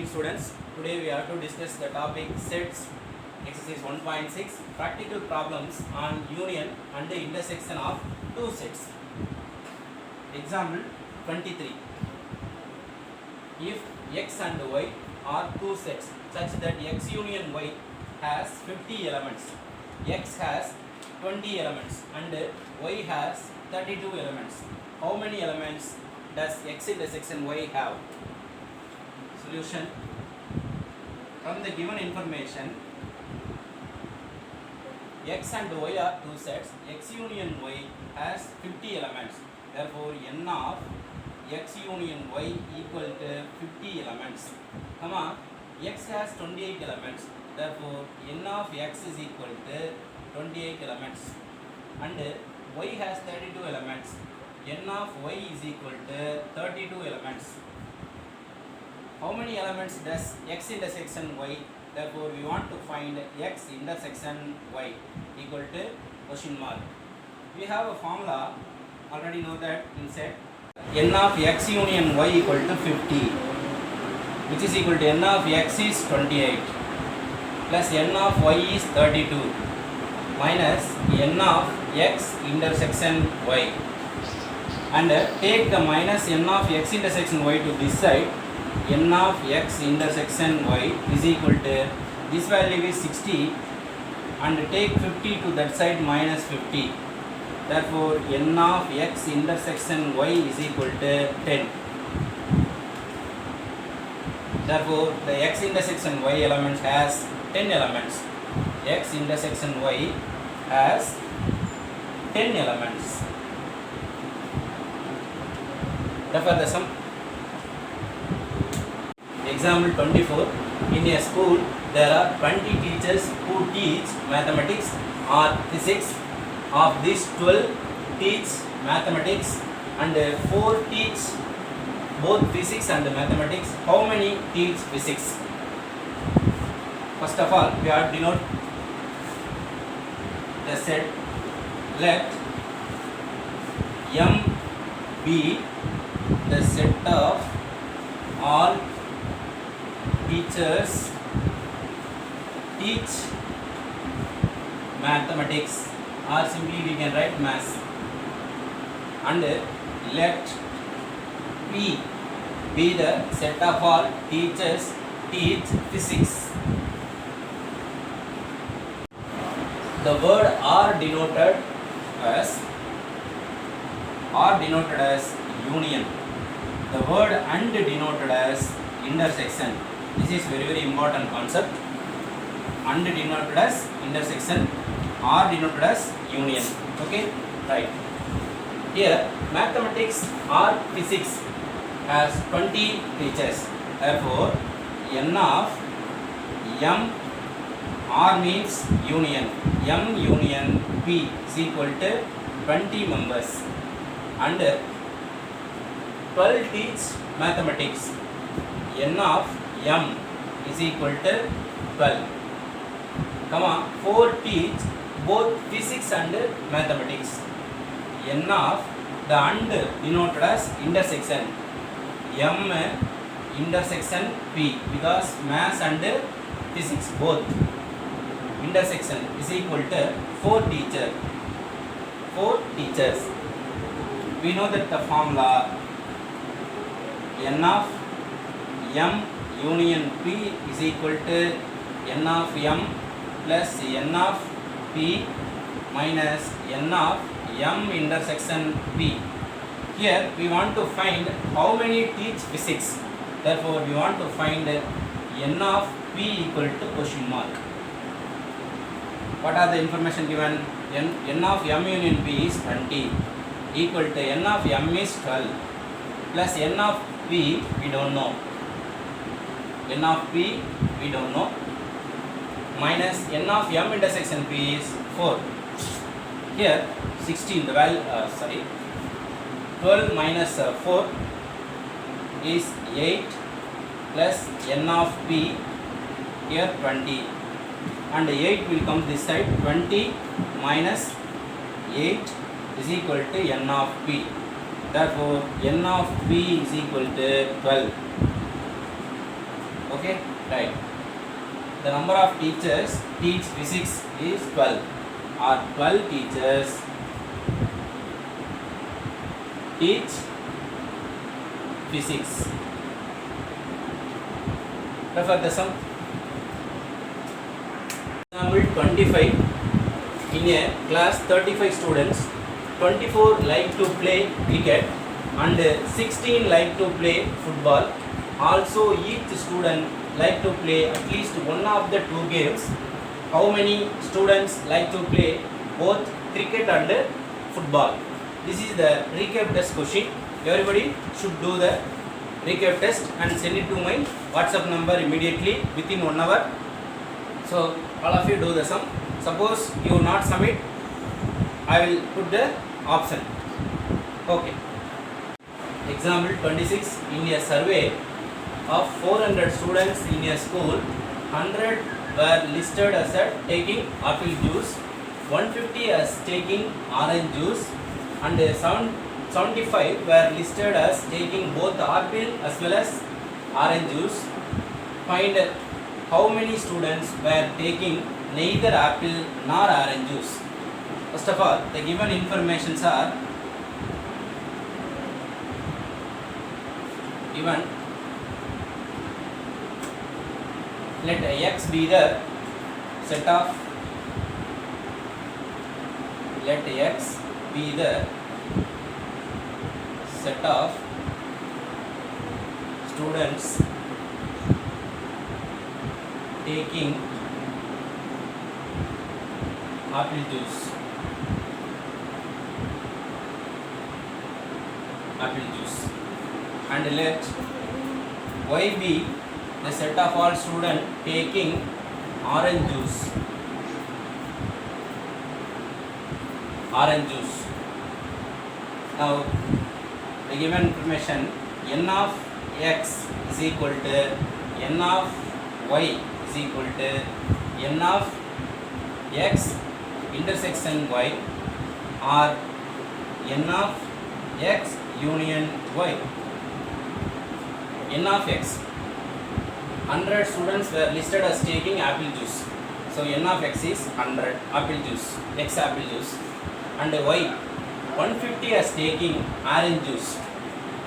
morning students. Today we have to discuss the topic sets, exercise 1.6, practical problems on union and the intersection of two sets. Example 23. If x and y are two sets such that x union y has 50 elements, x has 20 elements and y has 32 elements, how many elements does x intersection y have? Solution. From the given information, x and y are two sets. X union y has 50 elements. Therefore, n of x union y equal to 50 elements. X has 28 elements. Therefore, n of x is equal to 28 elements. And y has 32 elements. n of y is equal to 32 elements. How many elements does x intersection y? Therefore, we want to find x intersection y equal to question mark. We have a formula, already know that in set n of x union y equal to 50, which is equal to n of x is 28 plus n of y is 32 minus n of x intersection y, and take the minus n of x intersection y to this side. N of x intersection y is equal to, this value is 60, and take 50 to that side minus 50. Therefore, n of x intersection y is equal to 10. Therefore, the x intersection y element has 10 elements. X intersection y has 10 elements. Therefore, the sum. Example 24. In a school, there are 20 teachers who teach mathematics or physics. Of these, 12 teach mathematics and 4 teach both physics and mathematics. How many teach physics? First of all, we have to denote the set. Let M be the set of all teachers teach mathematics, or simply we can write maths, and let P be the set of all teachers teach physics. The word are denoted as union. The word and denoted as intersection. This is very important concept. And denoted as intersection, or denoted as union. Okay, right. Here, mathematics or physics has 20 teachers. Therefore, n of m, r means union, m union p is equal to 20 members, and 12 teach mathematics. N of m is equal to 12. 4 teach both physics and mathematics. N of the and denoted as intersection, m intersection p, because maths and physics both intersection is equal to 4 teachers. 4 teachers. We know that the formula n of m union p is equal to n of m plus n of p minus n of m intersection p. Here we want to find how many teach physics. Therefore, we want to find n of p equal to question mark. What are the information given? N of m union p is 20 equal to n of m is 12 plus n of p we don't know. N of p we don't know, minus n of m intersection p is 4. Here 16, the value 12 minus 4 is 8 plus n of p, here 20, and 8 will come this side. 20 minus 8 is equal to n of p. Therefore, n of p is equal to 12. Okay, right. The number of teachers teach physics is 12, or 12 teachers teach physics. Refer the sum. Example 25. In a class 35 students, 24 like to play cricket and 16 like to play football. Also each student like to play at least one of the two games. How many students like to play both cricket and football? This is the recap test question. Everybody should do the recap test and send it to my WhatsApp number immediately within 1 hour. So all of you do the sum. Suppose you not submit, I will put the option. Okay. Example 26. In a survey of 400 students in a school, 100 were listed as taking apple juice, 150 as taking orange juice, and 75 were listed as taking both apple as well as orange juice. Find how many students were taking neither apple nor orange juice. First of all, the given informations are given. Let X be the set of students taking apple juice. And let Y be the set of all students taking orange juice. Now the given information, n of x is equal to n of y is equal to n of x intersection y, or n of x union y. N of x, 100 students were listed as taking apple juice. So n of x is 100 apple juice, x apple juice. And y, 150 as taking orange juice.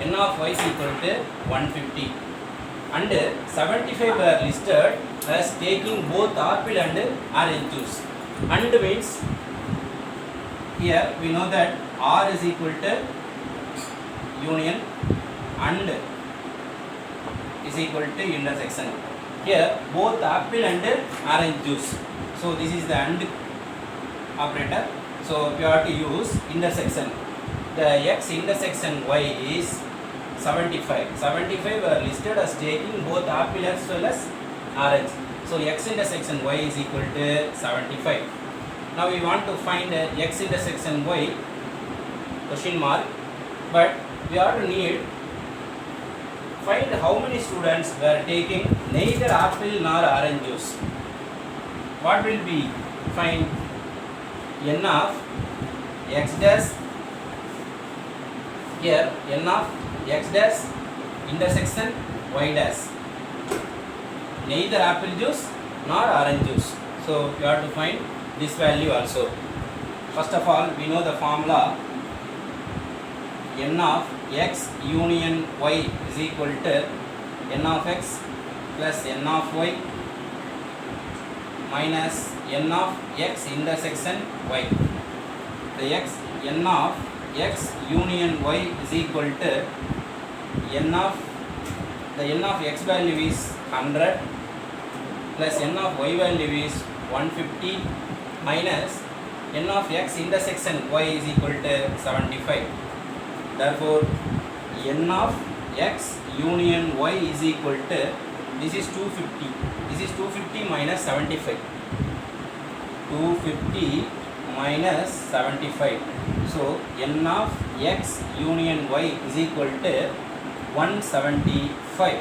N of y is equal to 150. And 75 were listed as taking both apple and orange juice. And means here we know that R is equal to union and is equal to intersection. Here both apple and orange juice. So this is the AND operator. So we have to use intersection. The x intersection y is 75. 75 were listed as taking both apple as well as orange. So x intersection y is equal to 75. Now we want to find x intersection y, question mark, but we have to need find how many students were taking neither apple nor orange juice. What will be find n of x dash, here n of x dash intersection y dash, neither apple juice nor orange juice. So you have to find this value also. First of all, we know the formula n of x union y is equal to n of x plus n of y minus n of x intersection y. The n of x union y is equal to n of x value is 100 plus n of y value is 150 minus n of x intersection y is equal to 75. Therefore, n of x union y is equal to, this is 250. This is 250 minus 75. 250 minus 75. So, n of x union y is equal to 175.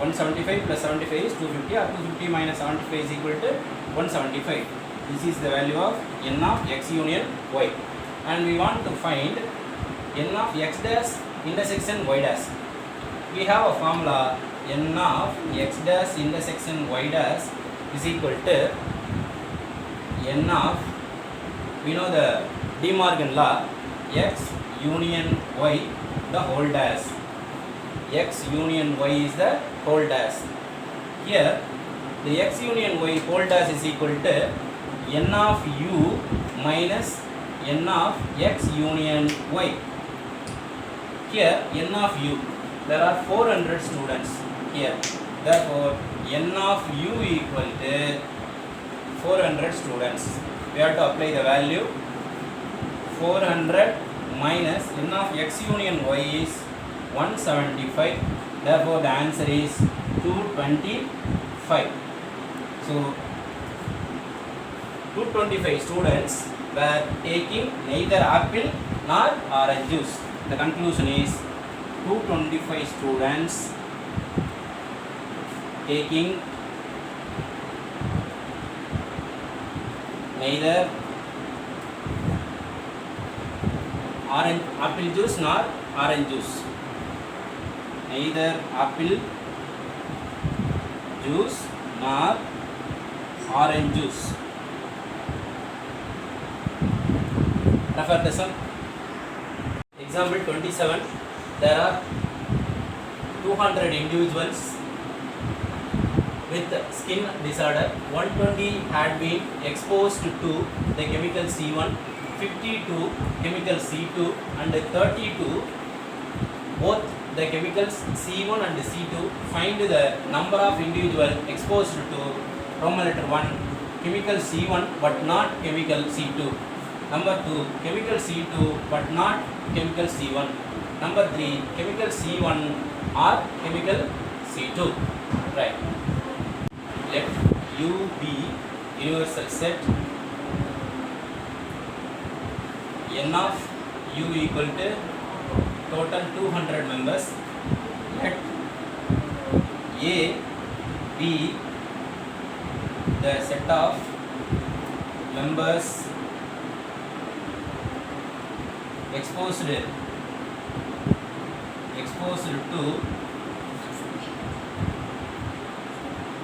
175 plus 75 is 250, or 250 minus 75 is equal to 175. This is the value of n of x union y. And we want to find n of x dash intersection y dash. We have a formula n of x dash intersection y dash is equal to n of, we know the De Morgan law, x union y the whole dash. X union y is the whole dash. Here the x union y whole dash is equal to n of u minus n of x union y. Here n of u, there are 400 students here. Therefore n of u equal to 400 students. We have to apply the value 400 minus n of x union y is 175. Therefore the answer is 225. So 225 students were taking neither apple nor orange juice. The conclusion is 225 students taking neither apple juice nor orange juice. Neither apple juice nor orange juice. Refer the sum. Example 27. There are 200 individuals with skin disorder. 120 had been exposed to the chemical C1, 50 to chemical C2, and 30 to both the chemicals C1 and C2. Find the number of individuals exposed to Roman letter 1 chemical C1 but not chemical C2. Number 2 chemical C2 but not chemical C1. Number 3 chemical C1 or chemical C2. Right. Let U be universal set. N of U equal to total 200 members. Let A be the set of members exposed to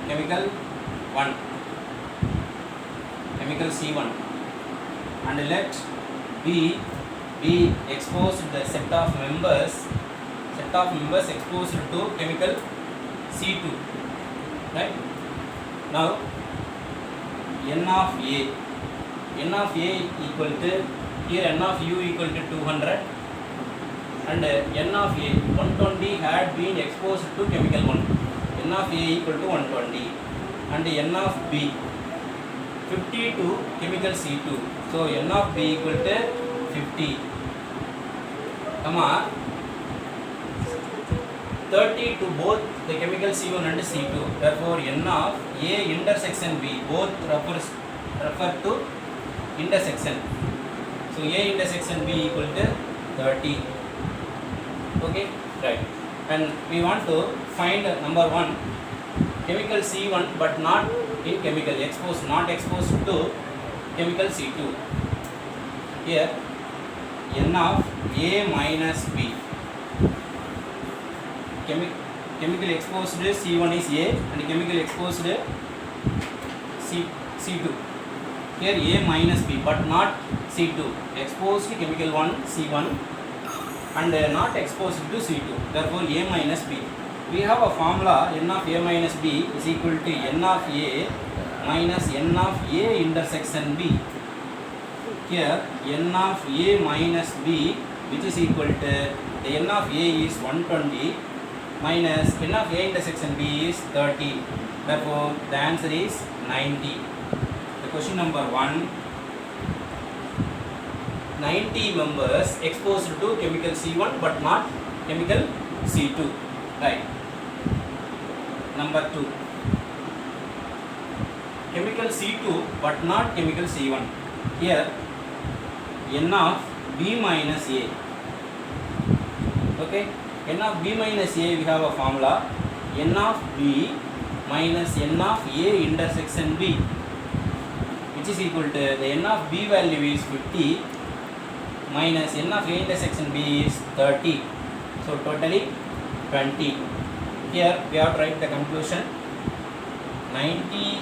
chemical 1, chemical C1, and let B be exposed to the set of members exposed to chemical C2. Right? Now N of A equal to, here N of U equal to 200 and N of A 120 had been exposed to chemical 1. N of A equal to 120 and N of B 50 to chemical C2. So N of B equal to 50, 30 to both the chemical C1 and C2. Therefore N of A intersection B, both refer to intersection. So A intersection B equal to 30. Okay, right. And we want to find number 1 chemical C1 but not in chemical exposed, not exposed to chemical C2. Here N of A minus B. Chemical exposed C1 is A and chemical exposed C2. Here A minus B but not C2. Exposed chemical 1 C1 and not exposed to C2. Therefore A minus B. We have a formula N of A minus B is equal to N of A minus N of A intersection B. Here N of A minus B, which is equal to the N of A is 120 minus N of A intersection B is 30. Therefore the answer is 90. The question number 1, 90 members exposed to chemical C1 but not chemical C2. Right. Number 2, chemical C2 but not chemical C1. Here N of B minus A. Okay, N of B minus A, we have a formula N of B minus N of A intersection B, which is equal to the N of B value is 50 minus N of A intersection B is 30. So totally 20. Here we have to write the conclusion. 90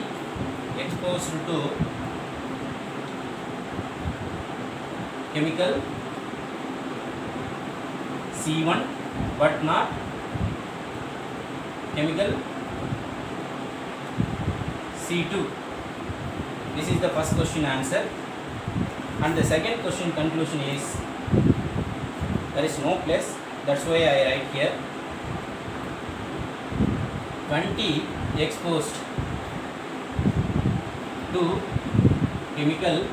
exposed to chemical C1 but not chemical C2. This is the first question answer. And the second question conclusion is there is no place, that's why I write here 20 exposed to chemical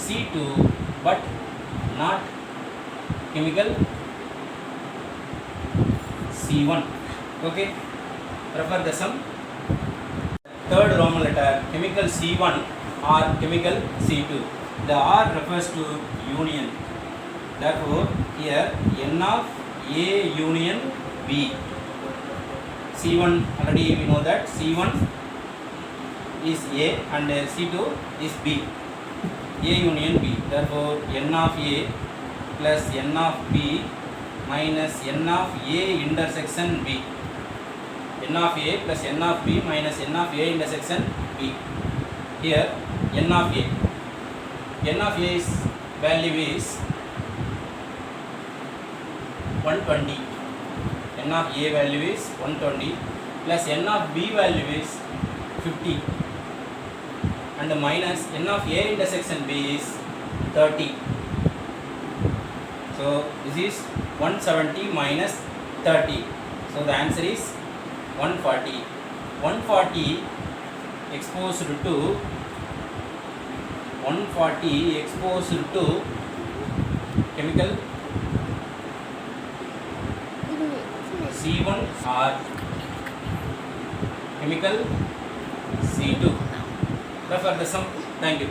C2 but not chemical C1. Okay, refer the sum. Third Roman letter, chemical C1 or chemical C2. The R refers to union. Therefore, here N of A union B. C1 already we know that C1 is A and C2 is B. A union B. Therefore, N of A plus N of B minus N of A intersection B. N of A plus N of B minus N of A intersection B. Here N of A. N of A's value is 120. N of A value is 120 plus N of B value is 50 and minus N of A intersection B is 30. So this is 170 minus 30. So the answer is 140. 140 exposed to chemical C1 or chemical C2. Refer the sum. Thank you.